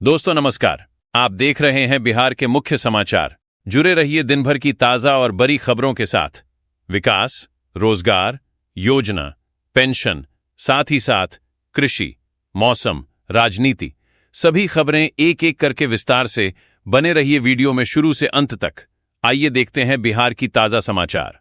दोस्तों नमस्कार। आप देख रहे हैं बिहार के मुख्य समाचार। जुड़े रहिए दिन भर की ताजा और बड़ी खबरों के साथ। विकास, रोजगार, योजना, पेंशन, साथ ही साथ कृषि, मौसम, राजनीति, सभी खबरें एक एक करके विस्तार से। बने रहिए वीडियो में शुरू से अंत तक। आइए देखते हैं बिहार की ताजा समाचार।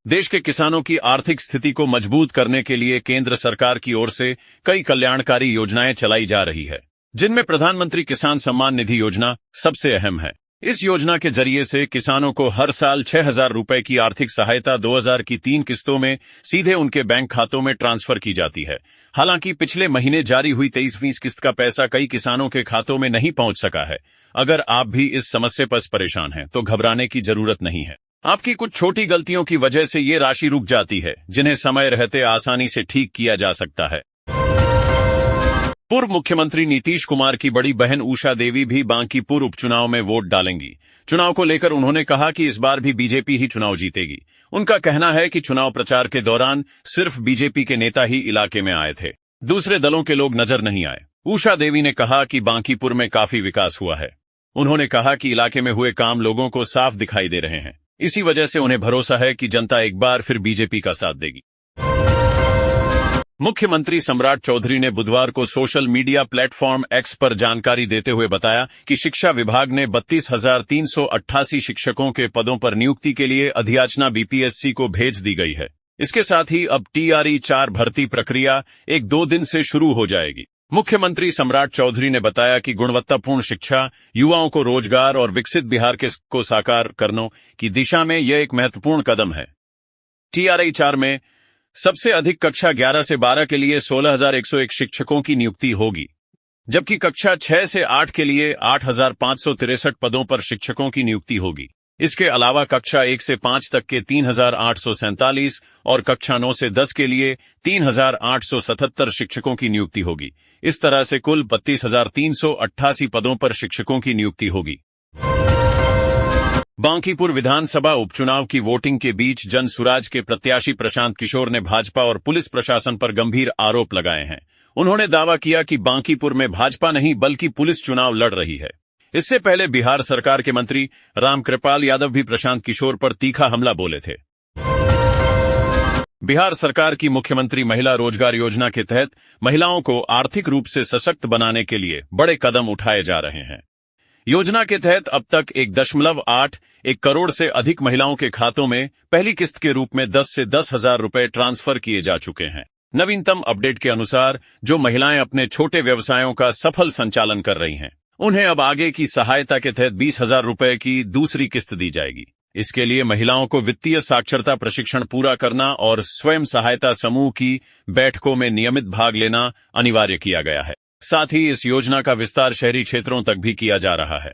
देश के किसानों की आर्थिक स्थिति को मजबूत करने के लिए केंद्र सरकार की ओर से कई कल्याणकारी योजनाएं चलाई जा रही है, जिनमें प्रधानमंत्री किसान सम्मान निधि योजना सबसे अहम है। इस योजना के जरिए से किसानों को हर साल 6,000 रुपए की आर्थिक सहायता 2000 की 3 किस्तों में सीधे उनके बैंक खातों में ट्रांसफर की जाती है। हालांकि पिछले महीने जारी हुई 23वीं किस्त का पैसा कई किसानों के खातों में नहीं पहुंच सका है। अगर आप भी इस समस्या पर परेशान हैं तो घबराने की जरूरत नहीं है। आपकी कुछ छोटी गलतियों की वजह से ये राशि रुक जाती है, जिन्हें समय रहते आसानी से ठीक किया जा सकता है। पूर्व मुख्यमंत्री नीतीश कुमार की बड़ी बहन उषा देवी भी बांकीपुर उपचुनाव में वोट डालेंगी। चुनाव को लेकर उन्होंने कहा कि इस बार भी बीजेपी ही चुनाव जीतेगी। उनका कहना है कि चुनाव प्रचार के दौरान सिर्फ बीजेपी के नेता ही इलाके में आए थे, दूसरे दलों के लोग नजर नहीं आए। उषा देवी ने कहा कि बांकीपुर में काफी विकास हुआ है। उन्होंने कहा कि इलाके में हुए काम लोगों को साफ दिखाई दे रहे हैं। इसी वजह से उन्हें भरोसा है कि जनता एक बार फिर बीजेपी का साथ देगी। मुख्यमंत्री सम्राट चौधरी ने बुधवार को सोशल मीडिया प्लेटफॉर्म एक्स पर जानकारी देते हुए बताया कि शिक्षा विभाग ने 32,388 शिक्षकों के पदों पर नियुक्ति के लिए अधियाचना बीपीएससी को भेज दी गई है। इसके साथ ही अब TRE 4 भर्ती प्रक्रिया 1-2 दिन से शुरू हो जाएगी। मुख्यमंत्री सम्राट चौधरी ने बताया कि गुणवत्तापूर्ण शिक्षा, युवाओं को रोजगार और विकसित बिहार को साकार करने की दिशा में यह एक महत्वपूर्ण कदम है। TRE 4 में सबसे अधिक कक्षा 11 से 12 के लिए 16,101 शिक्षकों की नियुक्ति होगी, जबकि कक्षा 6 से 8 के लिए 8,563 पदों पर शिक्षकों की नियुक्ति होगी। इसके अलावा कक्षा 1 से 5 तक के 3,847 और कक्षा 9 से 10 के लिए 3,877 शिक्षकों की नियुक्ति होगी। इस तरह से कुल 32,388 पदों पर शिक्षकों की नियुक्ति होगी। बांकीपुर विधानसभा उपचुनाव की वोटिंग के बीच जन सुराज के प्रत्याशी प्रशांत किशोर ने भाजपा और पुलिस प्रशासन पर गंभीर आरोप लगाए हैं। उन्होंने दावा किया कि बांकीपुर में भाजपा नहीं बल्कि पुलिस चुनाव लड़ रही है। इससे पहले बिहार सरकार के मंत्री रामकृपाल यादव भी प्रशांत किशोर पर तीखा हमला बोले थे। बिहार सरकार की मुख्यमंत्री महिला रोजगार योजना के तहत महिलाओं को आर्थिक रूप से सशक्त बनाने के लिए बड़े कदम उठाए जा रहे हैं। योजना के तहत अब तक 1.81 करोड़ से अधिक महिलाओं के खातों में पहली किस्त के रूप में 10 से 10,000 रुपए ट्रांसफर किए जा चुके हैं। नवीनतम अपडेट के अनुसार जो महिलाएं अपने छोटे व्यवसायों का सफल संचालन कर रही हैं, उन्हें अब आगे की सहायता के तहत 20,000 रुपए की दूसरी किस्त दी जाएगी। इसके लिए महिलाओं को वित्तीय साक्षरता प्रशिक्षण पूरा करना और स्वयं सहायता समूह की बैठकों में नियमित भाग लेना अनिवार्य किया गया है। साथ ही इस योजना का विस्तार शहरी क्षेत्रों तक भी किया जा रहा है।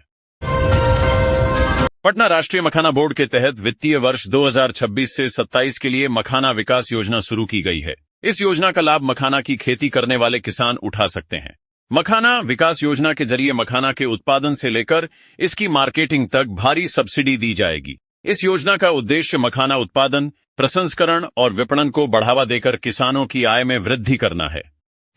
पटना राष्ट्रीय मखाना बोर्ड के तहत वित्तीय वर्ष 2026 से 27 के लिए मखाना विकास योजना शुरू की गई है। इस योजना का लाभ मखाना की खेती करने वाले किसान उठा सकते हैं। मखाना विकास योजना के जरिए मखाना के उत्पादन से लेकर इसकी मार्केटिंग तक भारी सब्सिडी दी जाएगी। इस योजना का उद्देश्य मखाना उत्पादन, प्रसंस्करण और विपणन को बढ़ावा देकर किसानों की आय में वृद्धि करना है।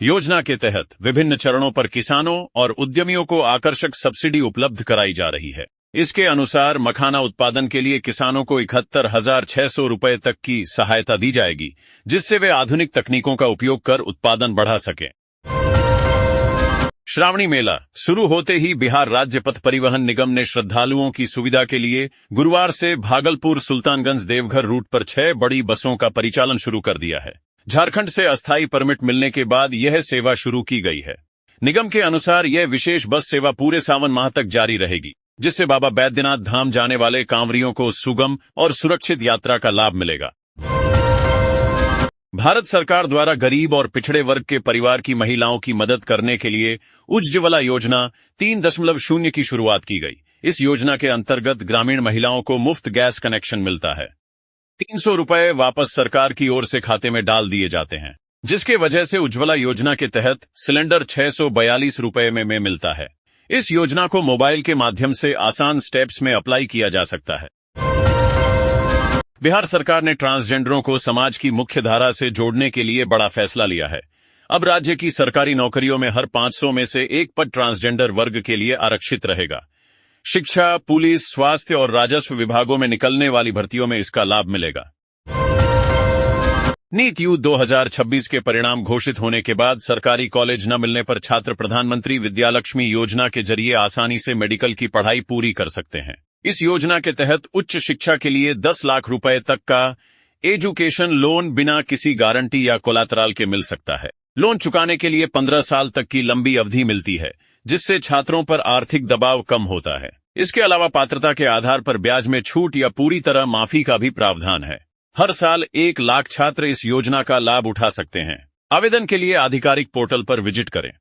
योजना के तहत विभिन्न चरणों पर किसानों और उद्यमियों को आकर्षक सब्सिडी उपलब्ध कराई जा रही है। इसके अनुसार मखाना उत्पादन के लिए किसानों को 71,600 रुपए तक की सहायता दी जाएगी, जिससे वे आधुनिक तकनीकों का उपयोग कर उत्पादन बढ़ा सकें। श्रावणी मेला शुरू होते ही बिहार राज्य पथ परिवहन निगम ने श्रद्धालुओं की सुविधा के लिए गुरुवार से भागलपुर सुल्तानगंज देवघर रूट पर 6 बड़ी बसों का परिचालन शुरू कर दिया है। झारखंड से अस्थायी परमिट मिलने के बाद यह सेवा शुरू की गई है। निगम के अनुसार यह विशेष बस सेवा पूरे सावन माह तक जारी रहेगी, जिससे बाबा बैद्यनाथ धाम जाने वाले कांवरियों को सुगम और सुरक्षित यात्रा का लाभ मिलेगा। भारत सरकार द्वारा गरीब और पिछड़े वर्ग के परिवार की महिलाओं की मदद करने के लिए उज्ज्वला योजना 3.0 की शुरुआत की गई। इस योजना के अंतर्गत ग्रामीण महिलाओं को मुफ्त गैस कनेक्शन मिलता है। 300 रुपए वापस सरकार की ओर से खाते में डाल दिए जाते हैं, जिसके वजह से उज्ज्वला योजना के तहत सिलेंडर 642 रुपए में मिलता है। इस योजना को मोबाइल के माध्यम से आसान स्टेप्स में अप्लाई किया जा सकता है। बिहार सरकार ने ट्रांसजेंडरों को समाज की मुख्य धारा से जोड़ने के लिए बड़ा फैसला लिया है। अब राज्य की सरकारी नौकरियों में हर 500 में से एक पद ट्रांसजेंडर वर्ग के लिए आरक्षित रहेगा। शिक्षा, पुलिस, स्वास्थ्य और राजस्व विभागों में निकलने वाली भर्तियों में इसका लाभ मिलेगा। नीट यू 2026 के परिणाम घोषित होने के बाद सरकारी कॉलेज न मिलने पर छात्र प्रधानमंत्री विद्यालक्ष्मी योजना के जरिए आसानी से मेडिकल की पढ़ाई पूरी कर सकते हैं। इस योजना के तहत उच्च शिक्षा के लिए 10 लाख रुपए तक का एजुकेशन लोन बिना किसी गारंटी या कोलातरल के मिल सकता है। लोन चुकाने के लिए 15 साल तक की लंबी अवधि मिलती है, जिससे छात्रों पर आर्थिक दबाव कम होता है। इसके अलावा पात्रता के आधार पर ब्याज में छूट या पूरी तरह माफी का भी प्रावधान है। हर साल 1 लाख छात्र इस योजना का लाभ उठा सकते हैं। आवेदन के लिए आधिकारिक पोर्टल पर विजिट करें।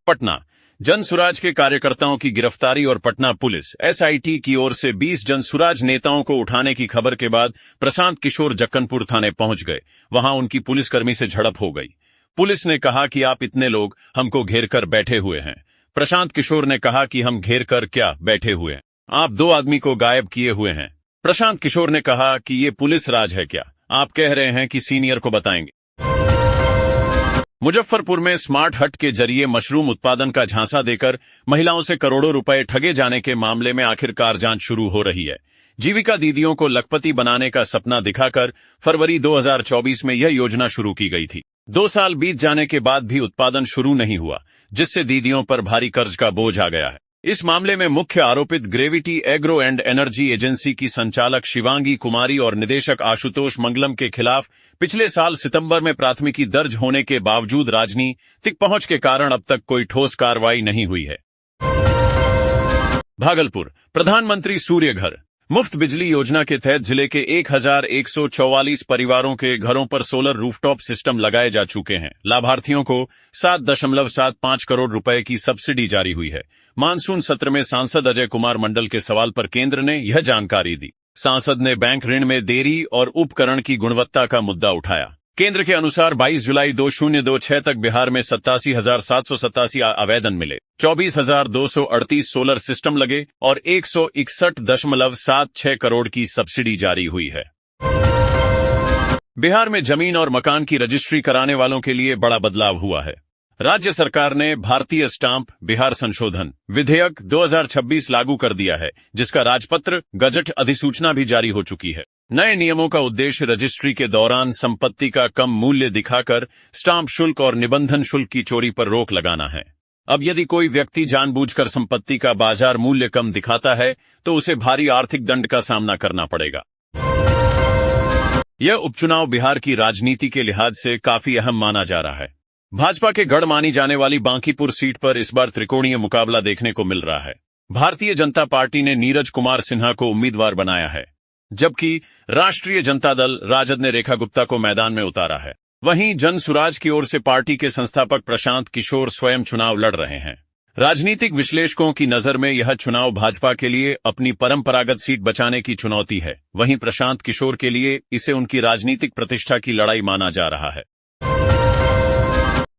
पटना जनसुराज के कार्यकर्ताओं की गिरफ्तारी और पटना पुलिस एसआईटी की ओर से 20 जनसुराज नेताओं को उठाने की खबर के बाद प्रशांत किशोर जक्कनपुर थाने पहुंच गए। वहां उनकी पुलिसकर्मी से झड़प हो गई। पुलिस ने कहा कि आप इतने लोग हमको घेर कर बैठे हुए हैं। प्रशांत किशोर ने कहा कि हम घेर कर क्या बैठे हुए हैं, आप 2 आदमी को गायब किए हुए हैं। प्रशांत किशोर ने कहा कि ये पुलिस राज है क्या, आप कह रहे हैं कि सीनियर को बताएंगे। मुजफ्फरपुर में स्मार्ट हट के जरिए मशरूम उत्पादन का झांसा देकर महिलाओं से करोड़ों रुपए ठगे जाने के मामले में आखिरकार जांच शुरू हो रही है। जीविका दीदियों को लखपति बनाने का सपना दिखाकर फरवरी 2024 में यह योजना शुरू की गई थी। 2 साल बीत जाने के बाद भी उत्पादन शुरू नहीं हुआ, जिससे दीदियों पर भारी कर्ज का बोझ आ गया है। इस मामले में मुख्य आरोपित gravity agro and energy agency की संचालक शिवांगी कुमारी और निदेशक आशुतोष मंगलम के खिलाफ पिछले साल सितंबर में प्राथमिकी दर्ज होने के बावजूद राजनीतिक पहुंच के कारण अब तक कोई ठोस कार्रवाई नहीं हुई है। भागलपुर प्रधानमंत्री सूर्य घर मुफ्त बिजली योजना के तहत जिले के 1144 परिवारों के घरों पर सोलर रूफटॉप सिस्टम लगाए जा चुके हैं। लाभार्थियों को 7.75 करोड़ रुपए की सब्सिडी जारी हुई है। मानसून सत्र में सांसद अजय कुमार मंडल के सवाल पर केंद्र ने यह जानकारी दी। सांसद ने बैंक ऋण में देरी और उपकरण की गुणवत्ता का मुद्दा उठाया। केंद्र के अनुसार 22 जुलाई 2026 तक बिहार में 87,787 आवेदन मिले, 24,238 सोलर सिस्टम लगे और 161.76 करोड़ की सब्सिडी जारी हुई है। बिहार में जमीन और मकान की रजिस्ट्री कराने वालों के लिए बड़ा बदलाव हुआ है। राज्य सरकार ने भारतीय स्टाम्प बिहार संशोधन विधेयक 2026 लागू कर दिया है, जिसका राजपत्र गजट अधिसूचना भी जारी हो चुकी है। नए नियमों का उद्देश्य रजिस्ट्री के दौरान संपत्ति का कम मूल्य दिखाकर स्टाम्प शुल्क और निबंधन शुल्क की चोरी पर रोक लगाना है। अब यदि कोई व्यक्ति जानबूझकर संपत्ति का बाजार मूल्य कम दिखाता है तो उसे भारी आर्थिक दंड का सामना करना पड़ेगा। यह उपचुनाव बिहार की राजनीति के लिहाज से काफी अहम माना जा रहा है। भाजपा के गढ़ मानी जाने वाली बांकीपुर सीट पर इस बार त्रिकोणीय मुकाबला देखने को मिल रहा है। भारतीय जनता पार्टी ने नीरज कुमार सिन्हा को उम्मीदवार बनाया है, जबकि राष्ट्रीय जनता दल राजद ने रेखा गुप्ता को मैदान में उतारा है। वहीं जनसुराज की ओर से पार्टी के संस्थापक प्रशांत किशोर स्वयं चुनाव लड़ रहे हैं। राजनीतिक विश्लेषकों की नजर में यह चुनाव भाजपा के लिए अपनी परंपरागत सीट बचाने की चुनौती है। वहीं प्रशांत किशोर के लिए इसे उनकी राजनीतिक प्रतिष्ठा की लड़ाई माना जा रहा है।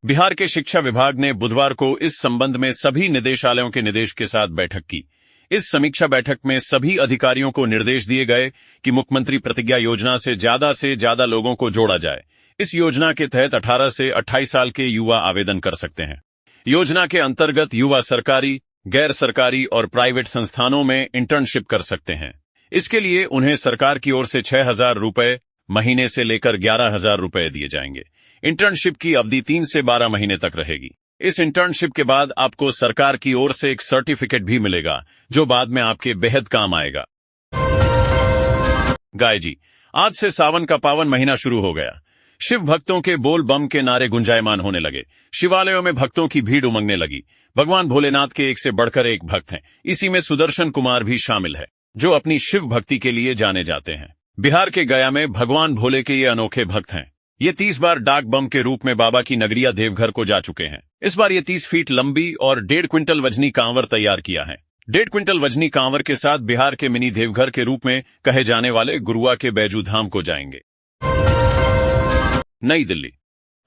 बिहार के शिक्षा विभाग ने बुधवार को इस संबंध में सभी निदेशालयों के निदेश के साथ बैठक की। इस समीक्षा बैठक में सभी अधिकारियों को निर्देश दिए गए कि मुख्यमंत्री प्रतिज्ञा योजना से ज्यादा लोगों को जोड़ा जाए। इस योजना के तहत 18 से 28 साल के युवा आवेदन कर सकते हैं। योजना के अंतर्गत युवा सरकारी, गैर सरकारी और प्राइवेट संस्थानों में इंटर्नशिप कर सकते हैं। इसके लिए उन्हें सरकार की ओर से 6,000 रुपए महीने से लेकर 11,000 रुपए दिए जाएंगे। इंटर्नशिप की अवधि 3 से 12 महीने तक रहेगी। इस इंटर्नशिप के बाद आपको सरकार की ओर से एक सर्टिफिकेट भी मिलेगा, जो बाद में आपके बेहद काम आएगा। गाय जी, आज से सावन का पावन महीना शुरू हो गया। शिव भक्तों के बोल बम के नारे गुंजायमान होने लगे। शिवालयों में भक्तों की भीड़ उमंगने लगी। भगवान भोलेनाथ के एक से बढ़कर एक भक्त हैं। इसी में सुदर्शन कुमार भी शामिल है, जो अपनी शिव भक्ति के लिए जाने जाते हैं। बिहार के गया में भगवान भोले के ये अनोखे भक्त हैं। ये 30 बार डाक बम के रूप में बाबा की नगरिया देवघर को जा चुके हैं। इस बार ये 30 फीट लंबी और 1.5 क्विंटल वजनी कांवर तैयार किया है। 1.5 क्विंटल वजनी कांवर के साथ बिहार के मिनी देवघर के रूप में कहे जाने वाले गुरुआ के बैजू धाम को जाएंगे। नई दिल्ली,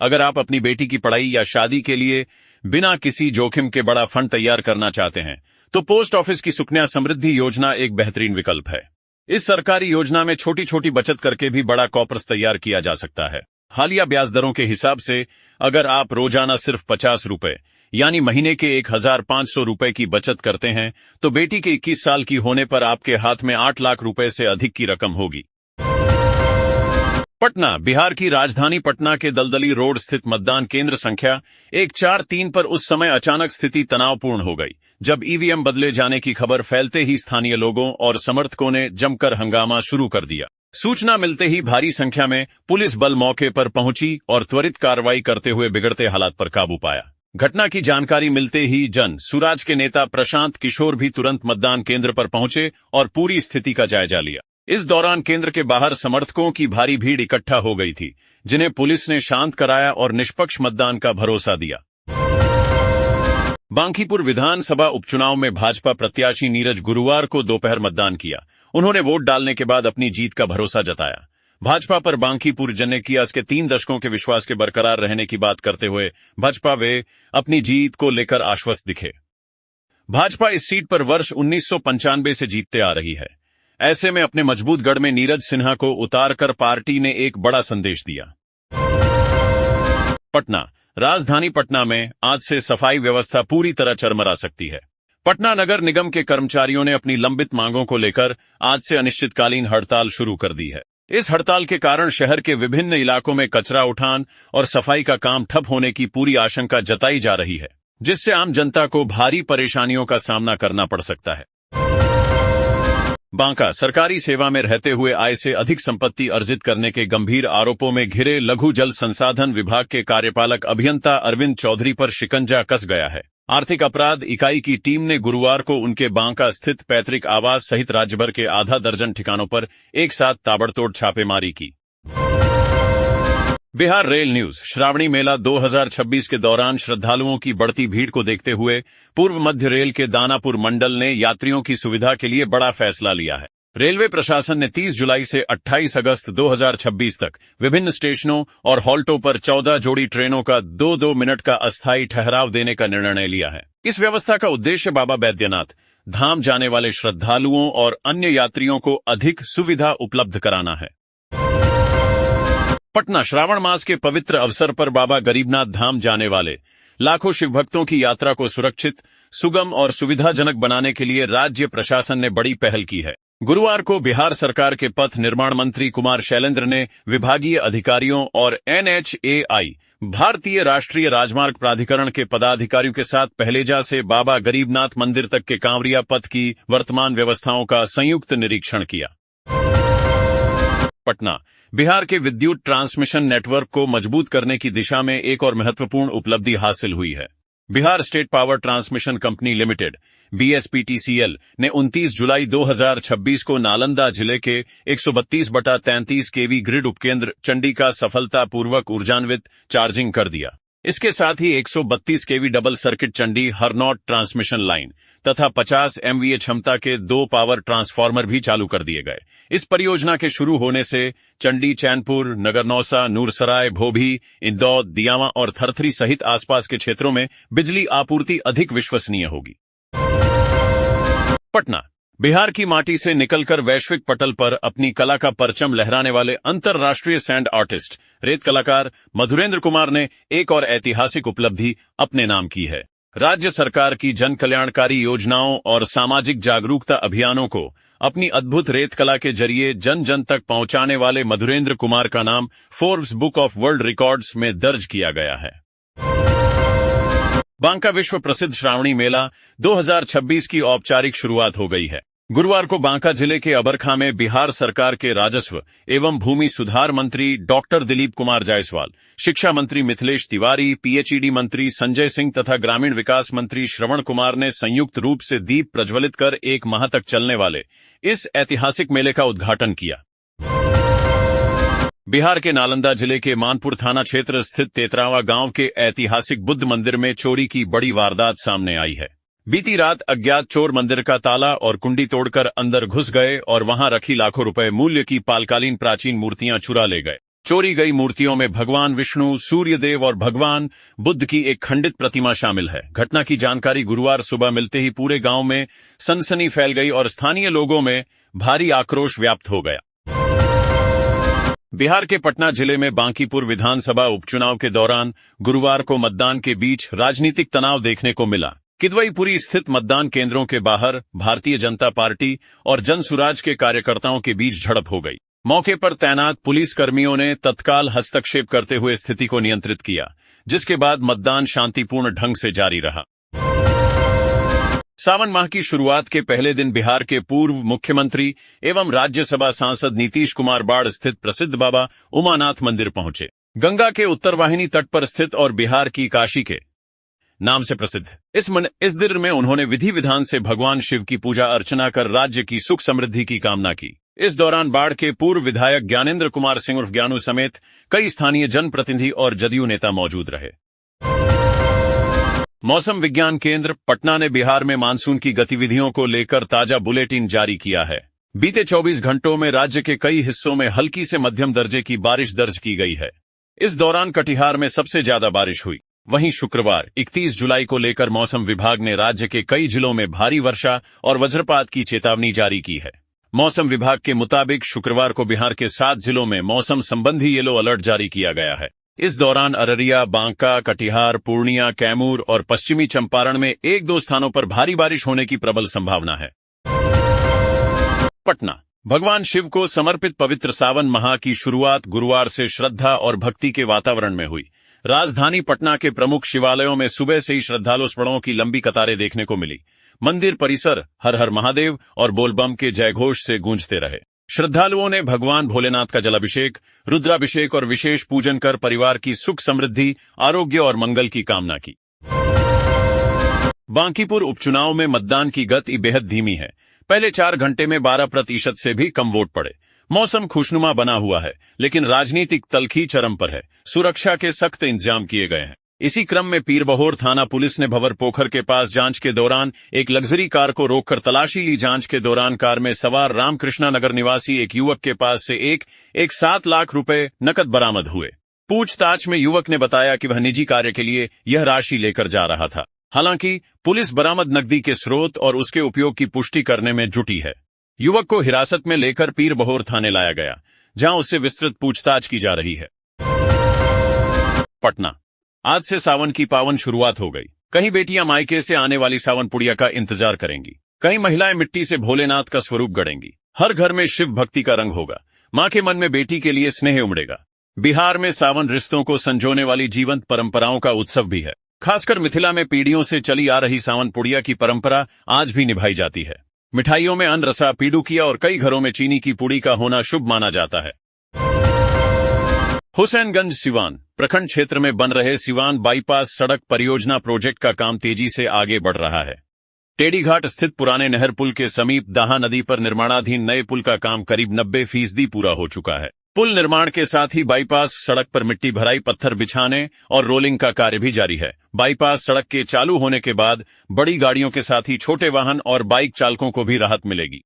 अगर आप अपनी बेटी की पढ़ाई या शादी के लिए बिना किसी जोखिम के बड़ा फंड तैयार करना चाहते हैं तो पोस्ट ऑफिस की सुकन्या समृद्धि योजना एक बेहतरीन विकल्प है। इस सरकारी योजना में छोटी छोटी बचत करके भी बड़ा कॉर्पस तैयार किया जा सकता है। हालिया ब्याज दरों के हिसाब से अगर आप रोजाना सिर्फ 50 रुपए यानी महीने के 1,500 रुपए की बचत करते हैं तो बेटी के 21 साल की होने पर आपके हाथ में 8 लाख रुपए से अधिक की रकम होगी। पटना। बिहार की राजधानी पटना के दलदली रोड स्थित मतदान केंद्र संख्या 143 पर उस समय अचानक स्थिति तनावपूर्ण हो गई जब ईवीएम बदले जाने की खबर फैलते ही स्थानीय लोगों और समर्थकों ने जमकर हंगामा शुरू कर दिया। सूचना मिलते ही भारी संख्या में पुलिस बल मौके पर पहुंची और त्वरित कार्रवाई करते हुए बिगड़ते हालात पर काबू पाया। घटना की जानकारी मिलते ही जन सुराज के नेता प्रशांत किशोर भी तुरंत मतदान केंद्र पर पहुंचे और पूरी स्थिति का जायजा लिया। इस दौरान केंद्र के बाहर समर्थकों की भारी भीड़ इकट्ठा हो गई थी जिन्हें पुलिस ने शांत कराया और निष्पक्ष मतदान का भरोसा दिया। बांकीपुर विधानसभा उपचुनाव में भाजपा प्रत्याशी नीरज गुरुवार को दोपहर मतदान किया। उन्होंने वोट डालने के बाद अपनी जीत का भरोसा जताया। भाजपा पर बांकीपुर जन किया इसके 3 दशकों के विश्वास के बरकरार रहने की बात करते हुए भाजपा वे अपनी जीत को लेकर आश्वस्त दिखे। भाजपा इस सीट पर वर्ष 1995 से जीतते आ रही है। ऐसे में अपने मजबूत गढ़ में नीरज सिन्हा को उतारकर पार्टी ने एक बड़ा संदेश दिया। पटना। राजधानी पटना में आज से सफाई व्यवस्था पूरी तरह चरमरा सकती है। पटना नगर निगम के कर्मचारियों ने अपनी लंबित मांगों को लेकर आज से अनिश्चितकालीन हड़ताल शुरू कर दी है। इस हड़ताल के कारण शहर के विभिन्न इलाकों में कचरा उठान और सफाई का काम ठप होने की पूरी आशंका जताई जा रही है, जिससे आम जनता को भारी परेशानियों का सामना करना पड़ सकता है। बांका। सरकारी सेवा में रहते हुए आय से अधिक संपत्ति अर्जित करने के गंभीर आरोपों में घिरे लघु जल संसाधन विभाग के कार्यपालक अभियंता अरविंद चौधरी पर शिकंजा कस गया है। आर्थिक अपराध इकाई की टीम ने गुरुवार को उनके बांका स्थित पैतृक आवास सहित राज्यभर के आधा दर्जन ठिकानों पर एक साथ ताबड़तोड़ छापेमारी की। Bihar rail news. श्रावणी मेला 2026 के दौरान श्रद्धालुओं की बढ़ती भीड़ को देखते हुए पूर्व मध्य रेल के दानापुर मंडल ने यात्रियों की सुविधा के लिए बड़ा फैसला लिया है। रेलवे प्रशासन ने 30 जुलाई से 28 अगस्त 2026 तक विभिन्न स्टेशनों और हॉल्टों पर 14 जोड़ी ट्रेनों का 2-2 मिनट का अस्थायी ठहराव देने का निर्णय लिया है। इस व्यवस्था का उद्देश्य बाबा बैद्यनाथ धाम जाने वाले श्रद्धालुओं और अन्य यात्रियों को अधिक सुविधा उपलब्ध कराना है। पटना। श्रावण मास के पवित्र अवसर पर बाबा गरीबनाथ धाम जाने वाले लाखों शिवभक्तों की यात्रा को सुरक्षित, सुगम और सुविधाजनक बनाने के लिए राज्य प्रशासन ने बड़ी पहल की है। गुरुवार को बिहार सरकार के पथ निर्माण मंत्री कुमार शैलेंद्र ने विभागीय अधिकारियों और NHAI भारतीय राष्ट्रीय राजमार्ग प्राधिकरण के पदाधिकारियों के साथ पहलेजा से बाबा गरीबनाथ मंदिर तक के कांवरिया पथ की वर्तमान व्यवस्थाओं का संयुक्त निरीक्षण किया। पटना। बिहार के विद्युत ट्रांसमिशन नेटवर्क को मजबूत करने की दिशा में एक और महत्वपूर्ण उपलब्धि हासिल हुई है। Bihar state power transmission company limited BSPTCL ने 29 जुलाई 2026 को नालंदा जिले के 132/33 kV ग्रिड उपकेंद्र चंडी का सफलतापूर्वक ऊर्जान्वित चार्जिंग कर दिया। इसके साथ ही 132 kV double circuit Chandi Harnaut transmission line तथा 50 MVA क्षमता के 2 पावर ट्रांसफार्मर भी चालू कर दिए गए। इस परियोजना के शुरू होने से चंडी, चैनपुर, नगरनौसा, नूरसराय, भोभी, इंदौर, दियावा और थरथरी सहित आसपास के क्षेत्रों में बिजली आपूर्ति अधिक विश्वसनीय होगी। पटना। बिहार की माटी से निकलकर वैश्विक पटल पर अपनी कला का परचम लहराने वाले अंतर्राष्ट्रीय सैंड आर्टिस्ट रेत कलाकार मधुरेंद्र कुमार ने एक और ऐतिहासिक उपलब्धि अपने नाम की है। राज्य सरकार की जन कल्याणकारी योजनाओं और सामाजिक जागरूकता अभियानों को अपनी अद्भुत रेत कला के जरिए जन जन तक पहुंचाने वाले मधुरेंद्र कुमार का नाम Forbes book of world records में दर्ज किया गया है। बांका विश्व प्रसिद्ध श्रावणी मेला 2026 की औपचारिक शुरुआत हो गई है। गुरुवार को बांका जिले के अबरखा में बिहार सरकार के राजस्व एवं भूमि सुधार मंत्री डॉक्टर दिलीप कुमार जायसवाल, शिक्षा मंत्री मिथिलेश तिवारी, PHED मंत्री संजय सिंह तथा ग्रामीण विकास मंत्री श्रवण कुमार ने संयुक्त रूप से दीप प्रज्वलित कर 1 माह तक चलने वाले इस ऐतिहासिक मेले का उद्घाटन किया। बिहार के नालंदा जिले के मानपुर थाना क्षेत्र स्थित तेतरावा गांव के ऐतिहासिक बुद्ध मंदिर में चोरी की बड़ी वारदात सामने आई है। बीती रात अज्ञात चोर मंदिर का ताला और कुंडी तोड़कर अंदर घुस गए और वहां रखी लाखों रुपए मूल्य की पालकालीन प्राचीन मूर्तियां चुरा ले गए। चोरी गई मूर्तियों में भगवान विष्णु, सूर्यदेव और भगवान बुद्ध की एक खंडित प्रतिमा शामिल है। घटना की जानकारी गुरुवार सुबह मिलते ही पूरे गांव में सनसनी फैल गई और स्थानीय लोगों में भारी आक्रोश व्याप्त हो गया। बिहार के पटना जिले में बांकीपुर विधानसभा उपचुनाव के दौरान गुरुवार को मतदान के बीच राजनीतिक तनाव देखने को मिला। किदवईपुरी स्थित मतदान केंद्रों के बाहर भारतीय जनता पार्टी और जनसुराज के कार्यकर्ताओं के बीच झड़प हो गई। मौके पर तैनात पुलिस कर्मियों ने तत्काल हस्तक्षेप करते हुए स्थिति को नियंत्रित किया, जिसके बाद मतदान शांतिपूर्ण ढंग से जारी रहा। सावन माह की शुरुआत के पहले दिन बिहार के पूर्व मुख्यमंत्री एवं राज्यसभा सांसद नीतीश कुमार बाढ़ स्थित प्रसिद्ध बाबा उमानाथ मंदिर पहुंचे। गंगा के उत्तरवाहिनी तट पर स्थित और बिहार की काशी के नाम से प्रसिद्ध इस मंदिर में उन्होंने विधि विधान से भगवान शिव की पूजा अर्चना कर राज्य की सुख समृद्धि की कामना की। इस दौरान बाढ़ के पूर्व विधायक ज्ञानेंद्र कुमार सिंह उर्फ ज्ञानू समेत कई स्थानीय जनप्रतिनिधि और जदयू नेता मौजूद रहे। मौसम विज्ञान केंद्र पटना ने बिहार में मानसून की गतिविधियों को लेकर ताजा बुलेटिन जारी किया है। बीते 24 घंटों में राज्य के कई हिस्सों में हल्की से मध्यम दर्जे की बारिश दर्ज की गई है। इस दौरान कटिहार में सबसे ज्यादा बारिश हुई। वहीं शुक्रवार 31 जुलाई को लेकर मौसम विभाग ने राज्य के कई जिलों में भारी वर्षा और वज्रपात की चेतावनी जारी की है। मौसम विभाग के मुताबिक शुक्रवार को बिहार के 7 जिलों में मौसम संबंधी येलो अलर्ट जारी किया गया है। इस दौरान अररिया, बांका, कटिहार, पूर्णिया, कैमूर और पश्चिमी चंपारण में 1-2 स्थानों पर भारी बारिश होने की प्रबल संभावना है। पटना भगवान शिव को समर्पित पवित्र सावन माह की शुरुआत गुरुवार से श्रद्धा और भक्ति के वातावरण में हुई। राजधानी पटना के प्रमुख शिवालयों में सुबह से ही श्रद्धालुओं की लंबी कतारें देखने को मिली। मंदिर परिसर हर हर महादेव और बोलबम के जयघोष से गूंजते रहे। श्रद्धालुओं ने भगवान भोलेनाथ का जलाभिषेक, रुद्राभिषेक और विशेष पूजन कर परिवार की सुख समृद्धि, आरोग्य और मंगल की कामना की। बांकीपुर उपचुनाव में मतदान की गति बेहद धीमी है। पहले 4 घंटे में 12% से भी कम वोट पड़े। मौसम खुशनुमा बना हुआ है, लेकिन राजनीतिक तल्खी चरम पर है। सुरक्षा के सख्त इंतजाम किए गए हैं। इसी क्रम में पीरबहोर थाना पुलिस ने भंवर पोखर के पास जांच के दौरान एक लग्जरी कार को रोककर तलाशी ली। जांच के दौरान कार में सवार रामकृष्णा नगर निवासी एक युवक के पास से एक 7 लाख रुपए नकद बरामद हुए। पूछताछ में युवक ने बताया कि वह निजी कार्य के लिए यह राशि लेकर जा रहा था। हालांकि पुलिस बरामद नकदी के स्रोत और उसके उपयोग की पुष्टि करने में जुटी है। युवक को हिरासत में लेकर पीरबहोर थाने लाया गया, जहां उससे विस्तृत पूछताछ की जा रही है। पटना आज से सावन की पावन शुरुआत हो गई। कहीं बेटियां मायके से आने वाली सावन पुड़िया का इंतजार करेंगी, कहीं महिलाएं मिट्टी से भोलेनाथ का स्वरूप गढ़ेंगी। हर घर में शिव भक्ति का रंग होगा। मां के मन में बेटी के लिए स्नेह उमड़ेगा। बिहार में सावन रिश्तों को संजोने वाली जीवंत परंपराओं का उत्सव भी है। खासकर मिथिला में पीढ़ियों से चली आ रही सावन पुड़िया की परंपरा आज भी निभाई जाती है। मिठाइयों में अन्न रसा, पीडुकिया और कई घरों में चीनी की पुड़ी का होना शुभ माना जाता है। हुसैनगंज सिवान प्रखंड क्षेत्र में बन रहे सिवान बाईपास सड़क परियोजना प्रोजेक्ट का काम तेजी से आगे बढ़ रहा है। टेढ़ी घाट स्थित पुराने नहर पुल के समीप दाहा नदी पर निर्माणाधीन नए पुल का काम करीब 90% पूरा हो चुका है। पुल निर्माण के साथ ही बाईपास सड़क पर मिट्टी भराई, पत्थर बिछाने और रोलिंग का कार्य भी जारी है। बाईपास सड़क के चालू होने के बाद बड़ी गाड़ियों के साथ ही छोटे वाहन और बाइक चालकों को भी राहत मिलेगी।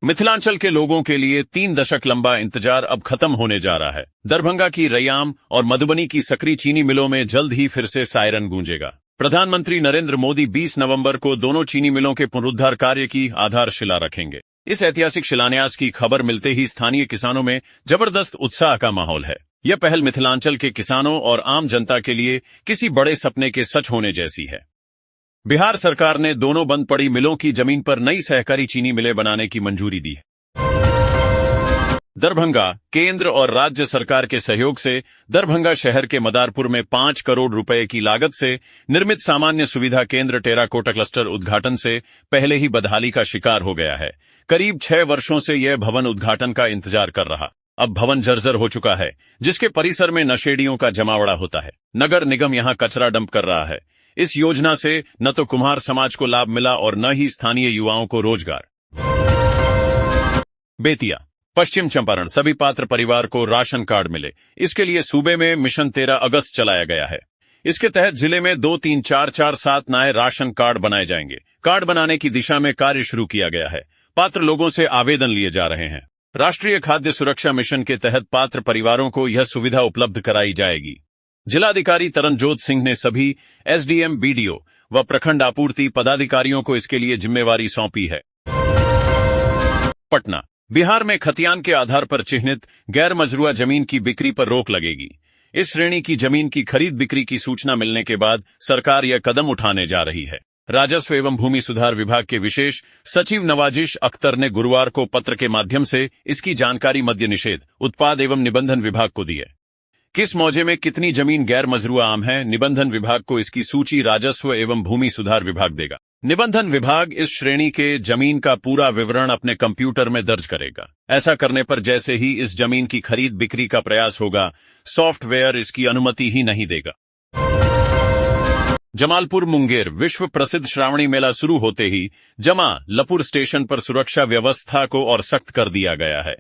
मिथिलांचल के लोगों के लिए 3 दशक लंबा इंतजार अब खत्म होने जा रहा है। दरभंगा की रैयाम और मधुबनी की सकरी चीनी मिलों में जल्द ही फिर से सायरन गूंजेगा। प्रधानमंत्री नरेंद्र मोदी 20 नवंबर को दोनों चीनी मिलों के पुनरुद्धार कार्य की आधारशिला रखेंगे। इस ऐतिहासिक शिलान्यास की खबर मिलते ही स्थानीय किसानों में जबरदस्त उत्साह का माहौल है। यह पहल मिथिलांचल के किसानों और आम जनता के लिए किसी बड़े सपने के सच होने जैसी है। बिहार सरकार ने दोनों बंद पड़ी मिलों की जमीन पर नई सहकारी चीनी मिलें बनाने की मंजूरी दी है। दरभंगा केंद्र और राज्य सरकार के सहयोग से दरभंगा शहर के मदारपुर में 5 करोड़ रुपए की लागत से निर्मित सामान्य सुविधा केंद्र टेराकोटा क्लस्टर उद्घाटन से पहले ही बदहाली का शिकार हो गया है। करीब 6 वर्षों से यह भवन उद्घाटन का इंतजार कर रहा। अब भवन जर्जर हो चुका है, जिसके परिसर में नशेड़ियों का जमावड़ा होता है। नगर निगम यहां कचरा डंप कर रहा है। इस योजना से न तो कुम्हार समाज को लाभ मिला और न ही स्थानीय युवाओं को रोजगार। बेतिया पश्चिम चंपारण सभी पात्र परिवार को राशन कार्ड मिले, इसके लिए सूबे में मिशन 13 अगस्त चलाया गया है। इसके तहत जिले में 2, 3, 4, 4, 7 नए राशन कार्ड बनाए जाएंगे। कार्ड बनाने की दिशा में कार्य शुरू किया गया है। पात्र लोगों से आवेदन लिए जा रहे हैं। राष्ट्रीय खाद्य सुरक्षा मिशन के तहत पात्र परिवारों को यह सुविधा उपलब्ध कराई जाएगी। जिलाधिकारी तरनजोत सिंह ने सभी एसडीएम, बीडीओ व प्रखंड आपूर्ति पदाधिकारियों को इसके लिए जिम्मेवारी सौंपी है। पटना बिहार में खतियान के आधार पर चिन्हित गैर मजरूआ जमीन की बिक्री पर रोक लगेगी। इस श्रेणी की जमीन की खरीद बिक्री की सूचना मिलने के बाद सरकार यह कदम उठाने जा रही है। राजस्व एवं भूमि सुधार विभाग के विशेष सचिव नवाजिश अख्तर ने गुरुवार को पत्र के माध्यम से इसकी जानकारी मद्य निषेध, उत्पाद एवं निबंधन विभाग को दी है। किस मौजे में कितनी जमीन गैर मजरूआ आम है, निबंधन विभाग को इसकी सूची राजस्व एवं भूमि सुधार विभाग देगा। निबंधन विभाग इस श्रेणी के जमीन का पूरा विवरण अपने कंप्यूटर में दर्ज करेगा। ऐसा करने पर जैसे ही इस जमीन की खरीद बिक्री का प्रयास होगा, सॉफ्टवेयर इसकी अनुमति ही नहीं देगा। जमालपुर मुंगेर विश्व प्रसिद्ध श्रावणी मेला शुरू होते ही जमालपुर स्टेशन पर सुरक्षा व्यवस्था को और सख्त कर दिया गया है।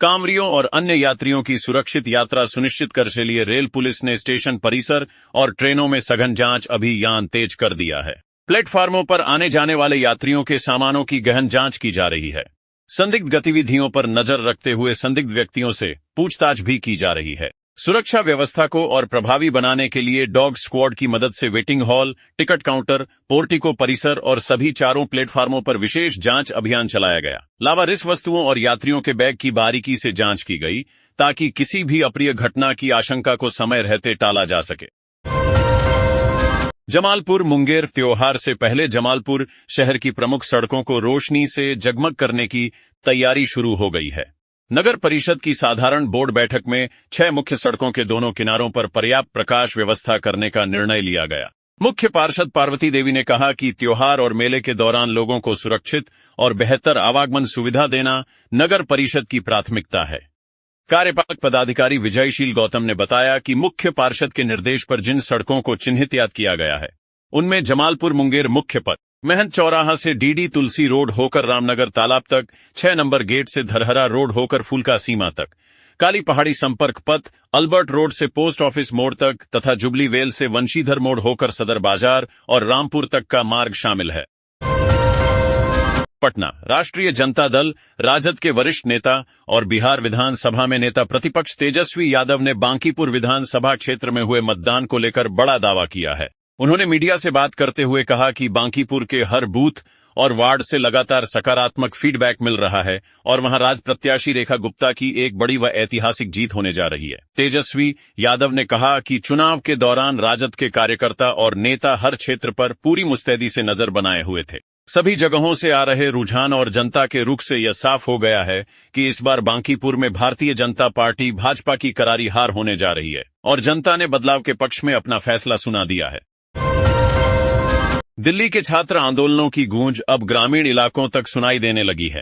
कांवरियों और अन्य यात्रियों की सुरक्षित यात्रा सुनिश्चित करने के लिए रेल पुलिस ने स्टेशन परिसर और ट्रेनों में सघन जांच अभियान तेज कर दिया है। प्लेटफार्मों पर आने जाने वाले यात्रियों के सामानों की गहन जांच की जा रही है। संदिग्ध गतिविधियों पर नजर रखते हुए संदिग्ध व्यक्तियों से पूछताछ भी की जा रही है। सुरक्षा व्यवस्था को और प्रभावी बनाने के लिए डॉग स्क्वाड की मदद से waiting hall, ticket counter, portico परिसर और सभी चारों प्लेटफार्मों पर विशेष जांच अभियान चलाया गया। लावारिस वस्तुओं और यात्रियों के बैग की बारीकी से जांच की गई ताकि किसी भी अप्रिय घटना की आशंका को समय रहते टाला जा सके। जमालपुर मुंगेर त्योहार से पहले जमालपुर शहर की प्रमुख सड़कों को रोशनी से जगमग करने की तैयारी शुरू हो गई है। नगर परिषद की साधारण बोर्ड बैठक में 6 मुख्य सड़कों के दोनों किनारों पर पर्याप्त प्रकाश व्यवस्था करने का निर्णय लिया गया। मुख्य पार्षद पार्वती देवी ने कहा कि त्योहार और मेले के दौरान लोगों को सुरक्षित और बेहतर आवागमन सुविधा देना नगर परिषद की प्राथमिकता है। कार्यपालक पदाधिकारी विजयशील गौतम ने बताया कि मुख्य पार्षद के निर्देश पर जिन सड़कों को चिन्हित किया गया है उनमें जमालपुर मुंगेर मुख्य पथ, महंत चौराहा से डीडी तुलसी रोड होकर रामनगर तालाब तक, 6 नंबर गेट से धरहरा रोड होकर फुलका सीमा तक, काली पहाड़ी संपर्क पथ, अल्बर्ट रोड से पोस्ट ऑफिस मोड़ तक तथा जुबली वेल से वंशीधर मोड़ होकर सदर बाजार और रामपुर तक का मार्ग शामिल है। पटना राष्ट्रीय जनता दल राजद के वरिष्ठ नेता और बिहार विधानसभा में नेता प्रतिपक्ष तेजस्वी यादव ने बांकीपुर विधानसभा क्षेत्र में हुए मतदान को लेकर बड़ा दावा किया है। उन्होंने मीडिया से बात करते हुए कहा कि बांकीपुर के हर बूथ और वार्ड से लगातार सकारात्मक फीडबैक मिल रहा है और वहां राज प्रत्याशी रेखा गुप्ता की एक बड़ी व ऐतिहासिक जीत होने जा रही है। तेजस्वी यादव ने कहा कि चुनाव के दौरान राजद के कार्यकर्ता और नेता हर क्षेत्र पर पूरी मुस्तैदी से नजर बनाए हुए थे। सभी जगहों से आ रहे रुझान और जनता के रुख से यह साफ हो गया है कि इस बार बांकीपुर में भारतीय जनता पार्टी भाजपा की करारी हार होने जा रही है और जनता ने बदलाव के पक्ष में अपना फैसला सुना दिया है। दिल्ली के छात्र आंदोलनों की गूंज अब ग्रामीण इलाकों तक सुनाई देने लगी है।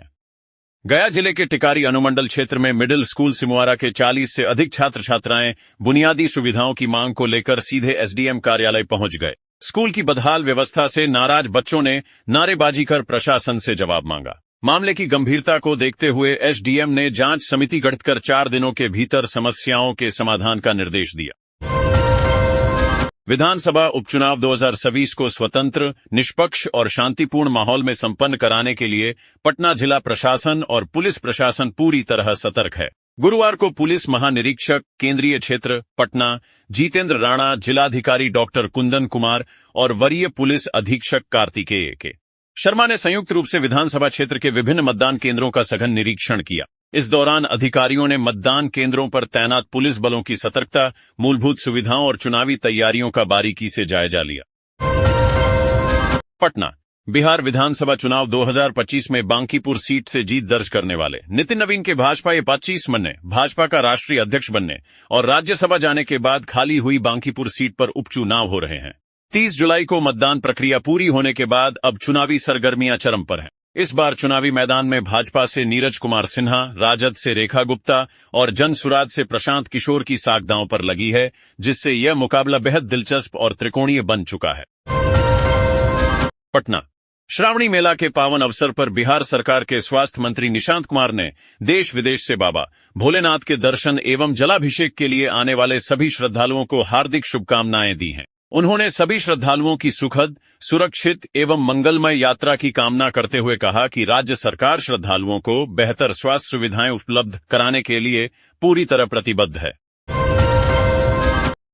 गया जिले के टिकारी अनुमंडल क्षेत्र में मिडिल स्कूल सिमुआरा के 40 से अधिक छात्र छात्राएं बुनियादी सुविधाओं की मांग को लेकर सीधे एसडीएम कार्यालय पहुंच गए। स्कूल की बदहाल व्यवस्था से नाराज बच्चों ने नारेबाजी कर प्रशासन से जवाब मांगा। मामले की गंभीरता को देखते हुए एसडीएम ने जांच समिति गठित कर 4 दिनों के भीतर समस्याओं के समाधान का निर्देश दिया। विधानसभा उपचुनाव 2024 को स्वतंत्र, निष्पक्ष और शांतिपूर्ण माहौल में संपन्न कराने के लिए पटना जिला प्रशासन और पुलिस प्रशासन पूरी तरह सतर्क है। गुरुवार को पुलिस महानिरीक्षक केंद्रीय क्षेत्र पटना जितेंद्र राणा, जिलाधिकारी डॉक्टर कुंदन कुमार और वरीय पुलिस अधीक्षक कार्तिकेय के शर्मा ने संयुक्त रूप से विधानसभा क्षेत्र के विभिन्न मतदान केंद्रों का सघन निरीक्षण किया। इस दौरान अधिकारियों ने मतदान केंद्रों पर तैनात पुलिस बलों की सतर्कता, मूलभूत सुविधाओं और चुनावी तैयारियों का बारीकी से जायजा लिया। पटना बिहार विधानसभा चुनाव 2025 में बांकीपुर सीट से जीत दर्ज करने वाले नितिन नवीन के भाजपा ये 25 बनने, भाजपा का राष्ट्रीय अध्यक्ष बनने और राज्यसभा जाने के बाद खाली हुई बांकीपुर सीट पर उपचुनाव हो रहे हैं। 30 जुलाई को मतदान प्रक्रिया पूरी होने के बाद अब चुनावी सरगर्मियां चरम पर हैं। इस बार चुनावी मैदान में भाजपा से नीरज कुमार सिन्हा, राजद से रेखा गुप्ता और जन सुराज से प्रशांत किशोर की साख दांव पर लगी है, जिससे यह मुकाबला बेहद दिलचस्प और त्रिकोणीय बन चुका है। पटना श्रावणी मेला के पावन अवसर पर बिहार सरकार के स्वास्थ्य मंत्री निशांत कुमार ने देश विदेश से बाबा भोलेनाथ के दर्शन एवं जलाभिषेक के लिए आने वाले सभी श्रद्धालुओं को हार्दिक शुभकामनाएं दी हैं। उन्होंने सभी श्रद्धालुओं की सुखद, सुरक्षित एवं मंगलमय यात्रा की कामना करते हुए कहा कि राज्य सरकार श्रद्धालुओं को बेहतर स्वास्थ्य सुविधाएं उपलब्ध कराने के लिए पूरी तरह प्रतिबद्ध है।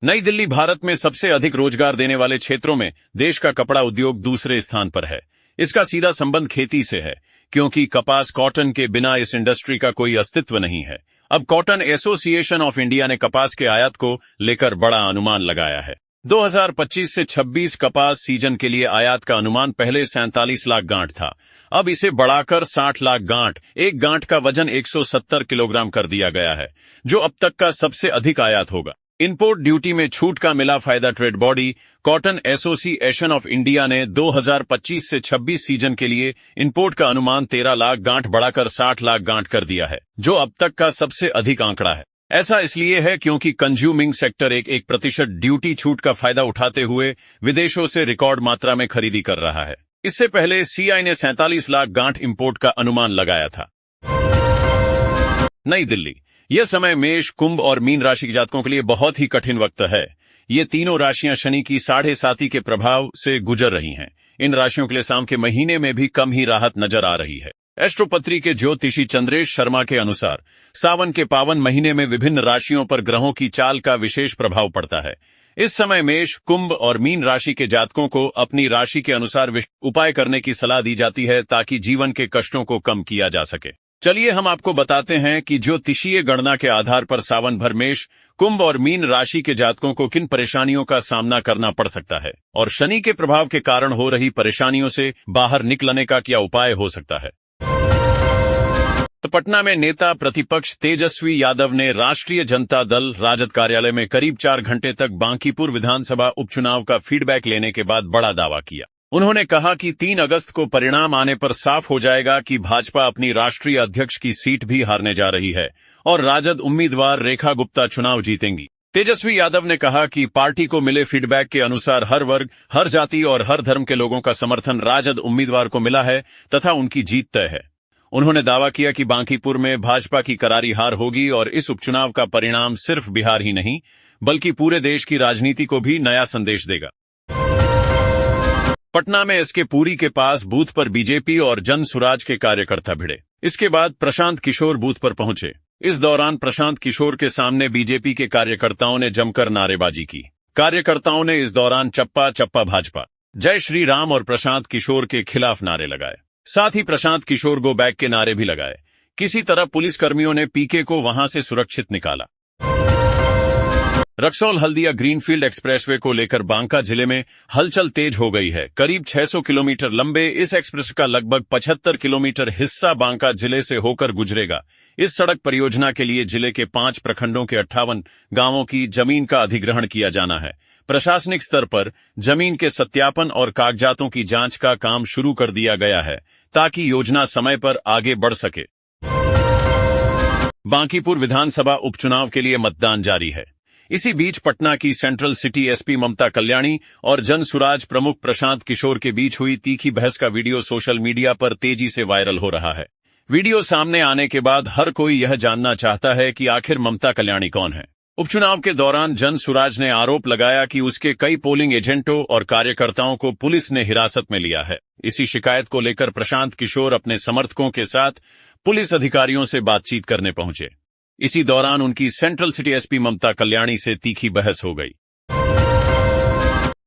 नई दिल्ली भारत में सबसे अधिक रोजगार देने वाले क्षेत्रों में देश का कपड़ा उद्योग दूसरे स्थान पर है। इसका सीधा संबंध खेती से है। क्योंकि कपास कॉटन के बिना इस इंडस्ट्री का कोई अस्तित्व नहीं है। अब कॉटन एसोसिएशन ऑफ इंडिया ने कपास के आयात को लेकर बड़ा अनुमान लगाया है। 2025 से 26 कपास सीजन के लिए आयात का अनुमान पहले 47 लाख गांठ था। अब इसे बढ़ाकर 60 लाख गांठ, एक गांठ का वजन 170 किलोग्राम कर दिया गया है, जो अब तक का सबसे अधिक आयात होगा। इंपोर्ट ड्यूटी में छूट का मिला फायदा। Trade body cotton association of India ने 2025 से 26 सीजन के लिए इंपोर्ट का अनुमान 13 लाख गांठ बढ़ाकर 60 लाख गांठ कर दिया है, जो अब तक का सबसे अधिक आंकड़ा है। ऐसा इसलिए है क्योंकि कंज्यूमिंग सेक्टर 1% ड्यूटी छूट का फायदा उठाते हुए विदेशों से रिकॉर्ड मात्रा में खरीदी कर रहा है। इससे पहले सीआई ने 47 लाख गांठ इंपोर्ट का अनुमान लगाया था। नई दिल्ली। यह समय मेष, कुंभ और मीन राशि के जातकों के लिए बहुत ही कठिन वक्त है। ये तीनों राशियां शनि की 7.5 के प्रभाव से गुजर रही हैं। इन राशियों के लिए सावन के महीने में भी कम ही राहत नजर आ रही है। एस्ट्रोपत्री के ज्योतिषी चंद्रेश शर्मा के अनुसार सावन के पावन महीने में विभिन्न राशियों पर ग्रहों की चाल का विशेष प्रभाव पड़ता है। इस समय मेष, कुंभ और मीन राशि के जातकों को अपनी राशि के अनुसार उपाय करने की सलाह दी जाती है ताकि जीवन के कष्टों को कम किया जा सके। चलिए हम आपको बताते हैं कि ज्योतिषीय गणना के आधार पर सावन भर मेष, कुंभ और मीन राशि के जातकों को किन परेशानियों का सामना करना पड़ सकता है और शनि के प्रभाव के कारण हो रही परेशानियों से बाहर निकलने का क्या उपाय हो सकता है। तो पटना में नेता प्रतिपक्ष तेजस्वी यादव ने राष्ट्रीय जनता दल राजद कार्यालय में करीब 4 घंटे तक बांकीपुर विधानसभा उपचुनाव का फीडबैक लेने के बाद बड़ा दावा किया। उन्होंने कहा कि 3 अगस्त को परिणाम आने पर साफ हो जाएगा कि भाजपा अपनी राष्ट्रीय अध्यक्ष की सीट भी हारने जा रही है और राजद उम्मीदवार रेखा गुप्ता चुनाव जीतेंगी। तेजस्वी यादव ने कहा कि पार्टी को मिले फीडबैक के अनुसार हर वर्ग, हर जाति और हर धर्म के लोगों का समर्थन राजद उम्मीदवार को मिला है तथा उनकी जीत तय है। उन्होंने दावा किया कि बांकीपुर में भाजपा की करारी हार होगी और इस उपचुनाव का परिणाम सिर्फ बिहार ही नहीं बल्कि पूरे देश की राजनीति को भी नया संदेश देगा। पटना में एसके पुरी के पास बूथ पर बीजेपी और जन सुराज के कार्यकर्ता भिड़े। इसके बाद प्रशांत किशोर बूथ पर पहुंचे। इस दौरान प्रशांत किशोर के सामने बीजेपी के कार्यकर्ताओं ने जमकर नारेबाजी की। कार्यकर्ताओं ने इस दौरान चप्पा चप्पा भाजपा, जय श्री राम और प्रशांत किशोर के खिलाफ नारे लगाए। साथ ही प्रशांत किशोर गो बैक के नारे भी लगाए। किसी तरह पुलिसकर्मियों ने पीके को वहां से सुरक्षित निकाला। रक्सौल हल्दिया ग्रीनफील्ड एक्सप्रेसवे को लेकर बांका जिले में हलचल तेज हो गई है। करीब 600 किलोमीटर लंबे इस एक्सप्रेस का लगभग 75 किलोमीटर हिस्सा बांका जिले से होकर गुजरेगा। इस सड़क परियोजना के लिए जिले के 5 प्रखंडों के 58 गांवों की जमीन का अधिग्रहण किया जाना है। प्रशासनिक स्तर पर जमीन के सत्यापन और कागजातों की जांच का काम शुरू कर दिया गया है ताकि योजना समय पर आगे बढ़ सके। बांकीपुर विधानसभा उपचुनाव के लिए मतदान जारी है। इसी बीच पटना की सेंट्रल सिटी एसपी ममता कल्याणी और जन सुराज प्रमुख प्रशांत किशोर के बीच हुई तीखी बहस का वीडियो सोशल मीडिया पर तेजी से वायरल हो रहा है। वीडियो सामने आने के बाद हर कोई यह जानना चाहता है कि आखिर ममता कल्याणी कौन है। उपचुनाव के दौरान जन सुराज ने आरोप लगाया कि उसके कई पोलिंग एजेंटों और कार्यकर्ताओं को पुलिस ने हिरासत में लिया है। इसी शिकायत को लेकर प्रशांत किशोर अपने समर्थकों के साथ पुलिस अधिकारियों से बातचीत करने पहुंचे। इसी दौरान उनकी सेंट्रल सिटी एसपी ममता कल्याणी से तीखी बहस हो गई।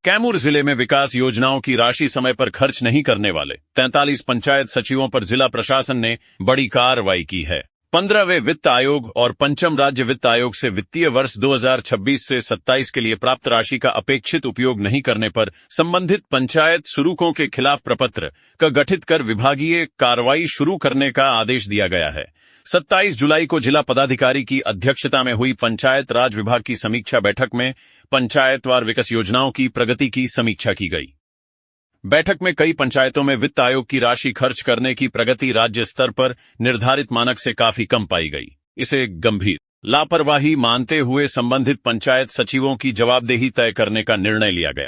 कैमूर जिले में विकास योजनाओं की राशि समय पर खर्च नहीं करने वाले 43 पंचायत सचिवों पर जिला प्रशासन ने बड़ी कार्रवाई की है। 15वें वित्त आयोग और पंचम राज्य वित्त आयोग से वित्तीय वर्ष 2026 से 27 के लिए प्राप्त राशि का अपेक्षित उपयोग नहीं करने पर संबंधित पंचायत शुरुकों के खिलाफ प्रपत्र का गठित कर विभागीय कार्रवाई शुरू करने का आदेश दिया गया है। 27 जुलाई को जिला पदाधिकारी की अध्यक्षता में हुई पंचायत राज विभाग की समीक्षा बैठक में पंचायतवार विकास योजनाओं की प्रगति की समीक्षा की गई। बैठक में कई पंचायतों में वित्त आयोग की राशि खर्च करने की प्रगति राज्य स्तर पर निर्धारित मानक से काफी कम पाई गई। इसे गंभीर लापरवाही मानते हुए संबंधित पंचायत सचिवों की जवाबदेही तय करने का निर्णय लिया गया।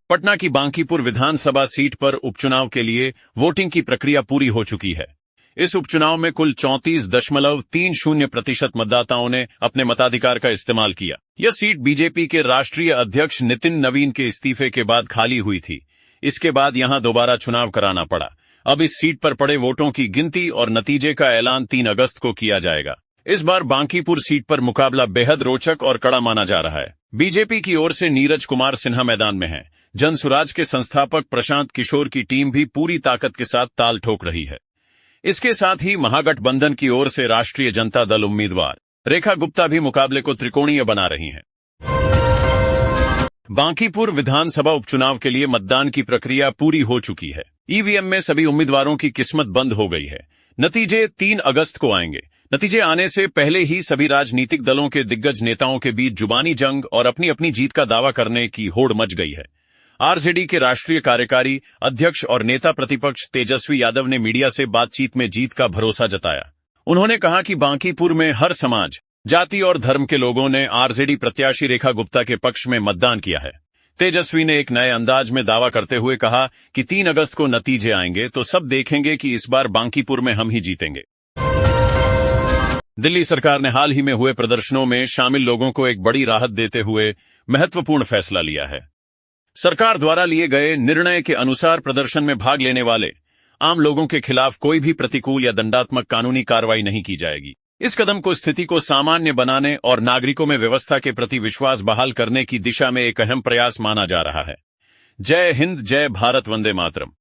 पटना की बांकीपुर विधानसभा सीट पर उपचुनाव के लिए वोटिंग की प्रक्रिया पूरी हो चुकी है। इस उपचुनाव में कुल 34.30% मतदाताओं ने अपने मताधिकार का इस्तेमाल किया। यह सीट बीजेपी के राष्ट्रीय अध्यक्ष नितिन नवीन के इस्तीफे के बाद खाली हुई थी। इसके बाद यहां दोबारा चुनाव कराना पड़ा। अब इस सीट पर पड़े वोटों की गिनती और नतीजे का ऐलान 3 अगस्त को किया जाएगा। इस बार बांकीपुर सीट पर मुकाबला बेहद रोचक और कड़ा माना जा रहा है। बीजेपी की ओर से नीरज कुमार सिन्हा मैदान में हैं। जनसुराज के संस्थापक प्रशांत किशोर की टीम भी पूरी ताकत के साथ ताल ठोक रही है। इसके साथ ही महागठबंधन की ओर से राष्ट्रीय जनता दल उम्मीदवार रेखा गुप्ता भी मुकाबले को त्रिकोणीय बना रही हैं। बांकीपुर विधानसभा उपचुनाव के लिए मतदान की प्रक्रिया पूरी हो चुकी है। ईवीएम में सभी उम्मीदवारों की किस्मत बंद हो गई है। नतीजे 3 अगस्त को आएंगे। नतीजे आने से पहले ही सभी राजनीतिक दलों के दिग्गज नेताओं के बीच जुबानी जंग और अपनी अपनी जीत का दावा करने की होड़ मच गई है। आरजेडी के राष्ट्रीय कार्यकारी अध्यक्ष और नेता प्रतिपक्ष तेजस्वी यादव ने मीडिया से बातचीत में जीत का भरोसा जताया। उन्होंने कहा कि बांकीपुर में हर समाज, जाति और धर्म के लोगों ने आरजेडी प्रत्याशी रेखा गुप्ता के पक्ष में मतदान किया है। तेजस्वी ने एक नए अंदाज में दावा करते हुए कहा कि 3 अगस्त को नतीजे आएंगे तो सब देखेंगे कि इस बार बांकीपुर में हम ही जीतेंगे। दिल्ली सरकार ने हाल ही में हुए प्रदर्शनों में शामिल लोगों को एक बड़ी राहत देते हुए महत्वपूर्ण फैसला लिया है। सरकार द्वारा लिए गए निर्णय के अनुसार प्रदर्शन में भाग लेने वाले आम लोगों के खिलाफ कोई भी प्रतिकूल या दंडात्मक कानूनी कार्रवाई नहीं की जाएगी। इस कदम को स्थिति को सामान्य बनाने और नागरिकों में व्यवस्था के प्रति विश्वास बहाल करने की दिशा में एक अहम प्रयास माना जा रहा है। जय हिंद, जय भारत, वंदे मातरम।